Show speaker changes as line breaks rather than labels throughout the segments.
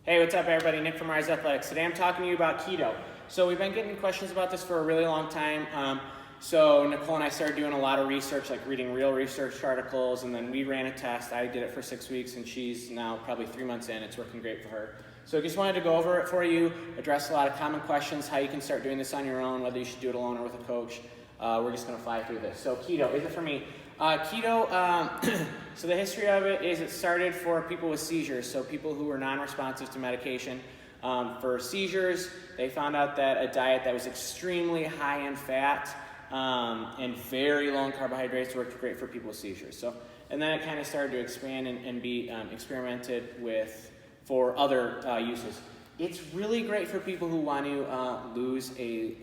Hey, what's up everybody? Nick from Rise Athletics. Today I'm talking to you about keto. So we've been getting questions about this for a really long time. So Nicole and I started doing a lot of research, like reading real research articles, and then we ran a test. I did it for 6 weeks, and she's now probably 3 months in. It's working great for her. So I just wanted to go over it for you, address a lot of common questions, how you can start doing this on your own, whether you should do it alone or with a coach. We're just going to fly through this. So keto, is it for me? So the history of it is it started for people with seizures, so people who were non-responsive to medication. For seizures, they found out that a diet that was extremely high in fat and very low in carbohydrates worked great for people with seizures. So, and then it kind of started to expand and be experimented with for other uses. It's really great for people who want to lose a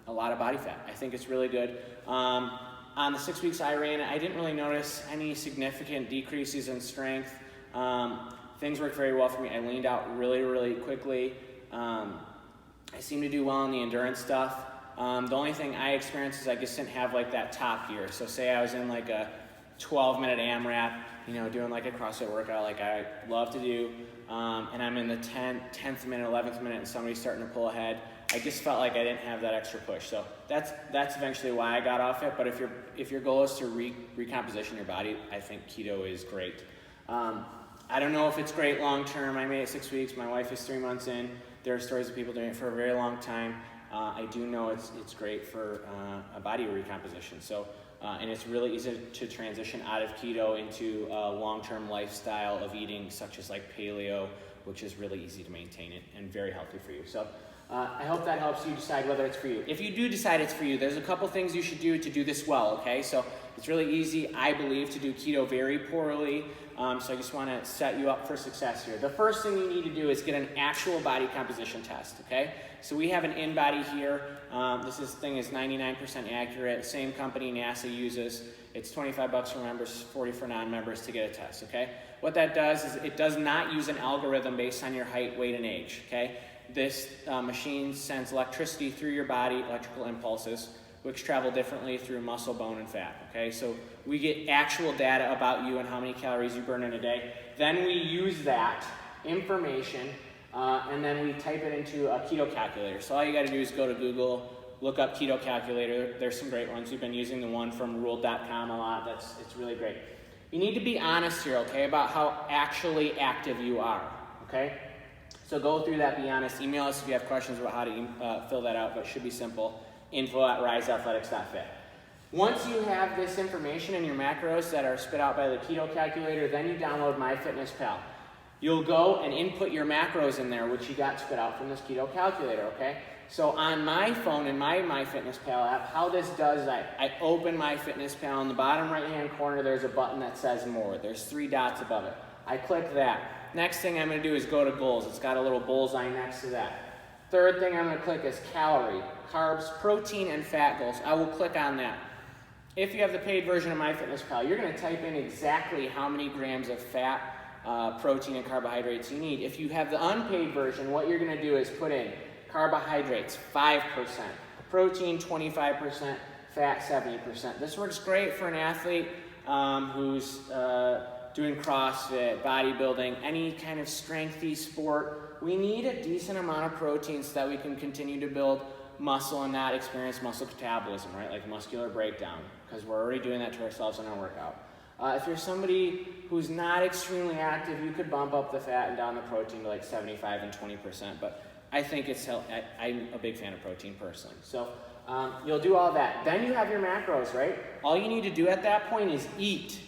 lot of body fat. I think it's really good. On the 6 weeks I ran it, I didn't really notice any significant decreases in strength. Things worked very well for me. I leaned out really, really quickly. I seemed to do well in the endurance stuff. The only thing I experienced is I just didn't have like that top gear. So say I was in like a 12-minute AMRAP, doing like a CrossFit workout like I love to do, and I'm in the 10th minute, 11th minute, and somebody's starting to pull ahead. I just felt like I didn't have that extra push. So that's eventually why I got off it. But if your goal is to recomposition your body, I think keto is great. I don't know if it's great long term. I made it 6 weeks. My wife is 3 months in. There are stories of people doing it for a very long time. I do know it's great for a body recomposition. So and it's really easy to transition out of keto into a long-term lifestyle of eating, such as like paleo, which is really easy to maintain it and very healthy for you. So I hope that helps you decide whether it's for you. If you do decide it's for you, there's a couple things you should do to do this well, okay? So it's really easy, I believe, to do keto very poorly. So I just want to set you up for success here. The first thing you need to do is get an actual body composition test, okay? So we have an InBody here. This thing is 99% accurate. Same company NASA uses. It's $25 for members, $40 for non-members to get a test, okay? What that does is it does not use an algorithm based on your height, weight, and age, okay? This machine sends electricity through your body, electrical impulses, which travel differently through muscle, bone, and fat, okay? So we get actual data about you and how many calories you burn in a day. Then we use that information and then we type it into a keto calculator. So all you gotta do is go to Google, look up keto calculator. There's some great ones. We've been using the one from ruled.com a lot. It's really great. You need to be honest here, okay, about how actually active you are, okay? So go through that, be honest. Email us if you have questions about how to fill that out, but it should be simple. info@riseathletics.fit. Once you have this information in your macros that are spit out by the keto calculator, then you download MyFitnessPal. You'll go and input your macros in there, which you got spit out from this keto calculator, okay? So on my phone, in my MyFitnessPal app, how this does is I open MyFitnessPal. In the bottom right-hand corner, there's a button that says More. There's 3 dots above it. I click that. Next thing I'm going to do is go to goals. It's got a little bullseye next to that. Third thing I'm going to click is calorie, carbs, protein, and fat goals. I will click on that. If you have the paid version of MyFitnessPal, you're going to type in exactly how many grams of fat, protein, and carbohydrates you need. If you have the unpaid version, what you're going to do is put in carbohydrates, 5%, protein, 25%, fat, 70%. This works great for an athlete who's doing CrossFit, bodybuilding, any kind of strengthy sport. We need a decent amount of protein so that we can continue to build muscle and not experience muscle catabolism, right? Like muscular breakdown, because we're already doing that to ourselves in our workout. If you're somebody who's not extremely active, you could bump up the fat and down the protein to like 75 and 20%, but I think I'm a big fan of protein personally. So you'll do all that. Then you have your macros, right? All you need to do at that point is eat.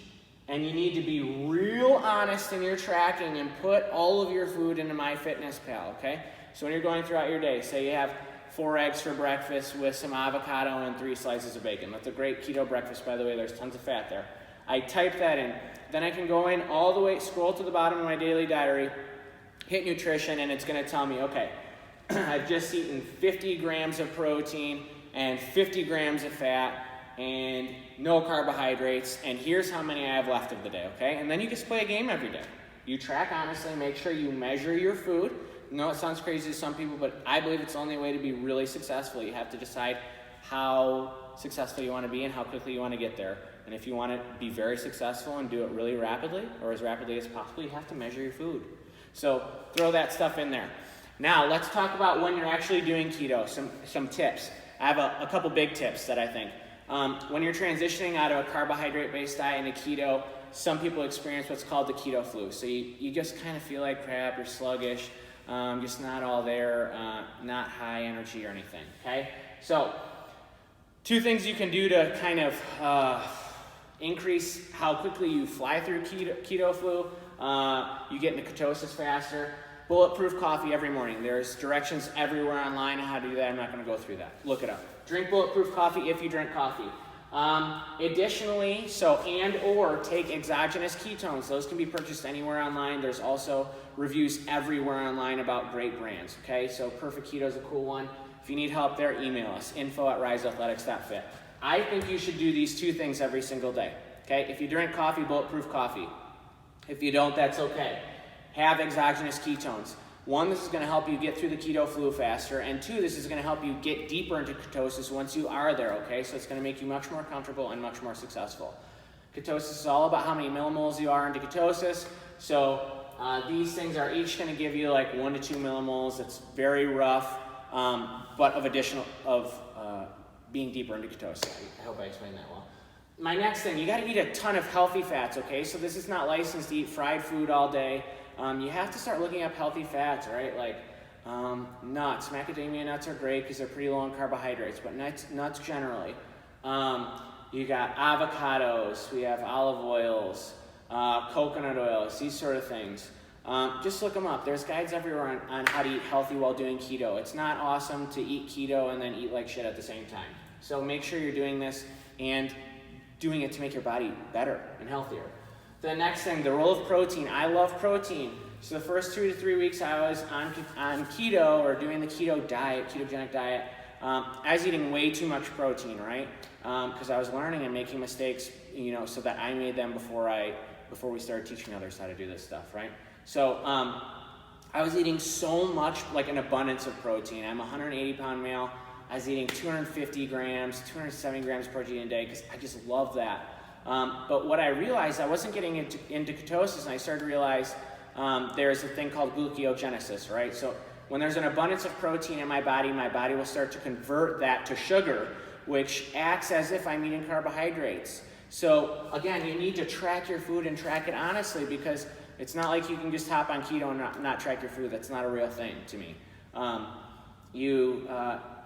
And you need to be real honest in your tracking and put all of your food into MyFitnessPal, okay? So when you're going throughout your day, say you have 4 eggs for breakfast with some avocado and 3 slices of bacon. That's a great keto breakfast, by the way. There's tons of fat there. I type that in. Then I can go in all the way, scroll to the bottom of my daily diary, hit nutrition, and it's going to tell me, okay, I've just eaten 50 grams of protein and 50 grams of fat and no carbohydrates, and here's how many I have left of the day, okay? And then you just play a game every day. You track honestly, make sure you measure your food. I know it sounds crazy to some people, but I believe it's the only way to be really successful. You have to decide how successful you want to be and how quickly you want to get there. And if you want to be very successful and do it really rapidly, or as rapidly as possible, you have to measure your food. So throw that stuff in there. Now let's talk about when you're actually doing keto, some tips. I have a couple big tips that I think. When you're transitioning out of a carbohydrate-based diet into keto, some people experience what's called the keto flu. So you just kind of feel like crap, you're sluggish, just not all there, not high energy or anything, okay? So 2 things you can do to kind of increase how quickly you fly through keto flu. You get into ketosis faster. Bulletproof coffee every morning. There's directions everywhere online on how to do that. I'm not going to go through that. Look it up. Drink bulletproof coffee if you drink coffee. Additionally, or take exogenous ketones. Those can be purchased anywhere online. There's also reviews everywhere online about great brands. Okay, so Perfect Keto is a cool one. If you need help there, email us, info@riseathletics.fit. I think you should do these 2 things every single day. Okay, if you drink coffee, bulletproof coffee. If you don't, that's okay. Have exogenous ketones. 1, this is going to help you get through the keto flu faster, and 2, this is going to help you get deeper into ketosis once you are there, okay? So it's going to make you much more comfortable and much more successful. Ketosis is all about how many millimoles you are into ketosis. So these things are each going to give you like 1 to 2 millimoles. It's very rough, but of being deeper into ketosis. I hope I explained that well. My next thing, you got to eat a ton of healthy fats, okay? So this is not licensed to eat fried food all day. You have to start looking up healthy fats, right? Like nuts. Macadamia nuts are great because they're pretty low in carbohydrates, but nuts generally. You got avocados. We have olive oils, coconut oils, these sort of things. Just look them up. There's guides everywhere on how to eat healthy while doing keto. It's not awesome to eat keto and then eat like shit at the same time. So make sure you're doing this and doing it to make your body better and healthier. The next thing, the role of protein. I love protein. So the first 2 to 3 weeks I was on keto or doing the keto diet, ketogenic diet, I was eating way too much protein, right? Because I was learning and making mistakes, so that I made them before we started teaching others how to do this stuff, right? So I was eating so much, like an abundance of protein. I'm a 180-pound male. I was eating 250 grams, 270 grams of protein a day because I just love that. But what I realized, I wasn't getting into ketosis, and I started to realize there's a thing called gluconeogenesis, right? So when there's an abundance of protein in my body will start to convert that to sugar, which acts as if I'm eating carbohydrates. So again, you need to track your food and track it honestly, because it's not like you can just hop on keto and not track your food. That's not a real thing to me.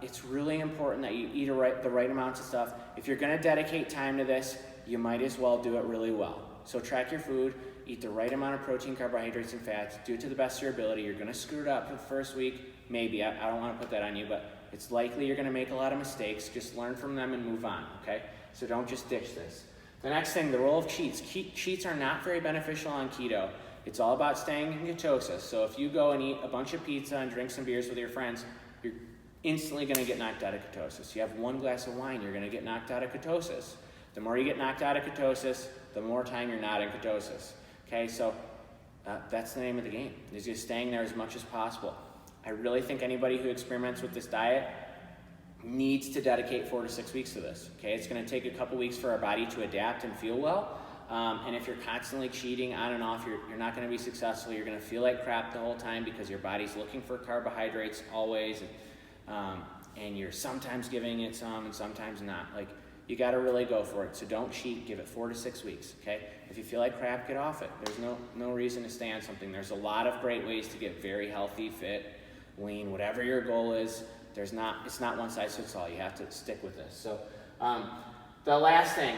It's really important that you eat the right amounts of stuff. If you're going to dedicate time to this, you might as well do it really well. So track your food, eat the right amount of protein, carbohydrates, and fats. Do it to the best of your ability. You're going to screw it up for the first week. Maybe. I don't want to put that on you, but it's likely you're going to make a lot of mistakes. Just learn from them and move on, okay? So don't just ditch this. The next thing, the role of cheats. Cheats are not very beneficial on keto. It's all about staying in ketosis. So if you go and eat a bunch of pizza and drink some beers with your friends, you're instantly going to get knocked out of ketosis. You have 1 glass of wine, you're going to get knocked out of ketosis. The more you get knocked out of ketosis, the more time you're not in ketosis. Okay, so that's the name of the game, is just staying there as much as possible. I really think anybody who experiments with this diet needs to dedicate 4 to 6 weeks to this. Okay, it's going to take a couple weeks for our body to adapt and feel well. And if you're constantly cheating on and off, you're not going to be successful. You're going to feel like crap the whole time because your body's looking for carbohydrates always, and you're sometimes giving it some and sometimes not. Like, you got to really go for it. So don't cheat. Give it 4 to 6 weeks. Okay. If you feel like crap, get off it. There's no reason to stay on something. There's a lot of great ways to get very healthy, fit, lean, whatever your goal is. It's not one size fits all. You have to stick with this. So the last thing,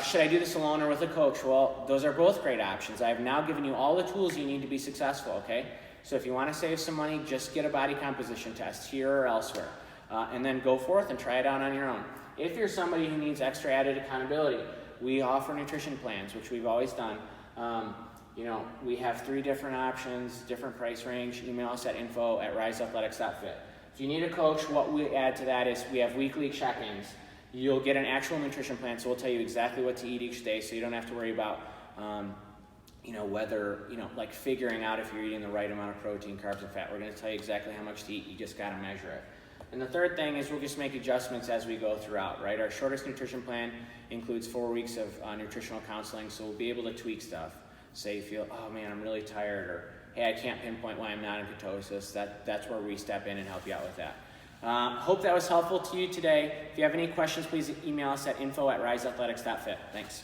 should I do this alone or with a coach? Well, those are both great options. I have now given you all the tools you need to be successful. Okay. So if you want to save some money, just get a body composition test here or elsewhere, and then go forth and try it out on your own. If you're somebody who needs extra added accountability, we offer nutrition plans, which we've always done. We have 3 different options, different price range. Email us at info@riseathletics.fit. If you need a coach, what we add to that is we have weekly check-ins. You'll get an actual nutrition plan, so we'll tell you exactly what to eat each day, so you don't have to worry about, like figuring out if you're eating the right amount of protein, carbs, and fat. We're going to tell you exactly how much to eat. You just got to measure it. And the third thing is we'll just make adjustments as we go throughout, right? Our shortest nutrition plan includes 4 weeks of nutritional counseling, so we'll be able to tweak stuff. Say you feel, oh man, I'm really tired, or hey, I can't pinpoint why I'm not in ketosis, that's where we step in and help you out with that. Hope that was helpful to you today. If you have any questions, please email us at info@riseathletics.fit. Thanks.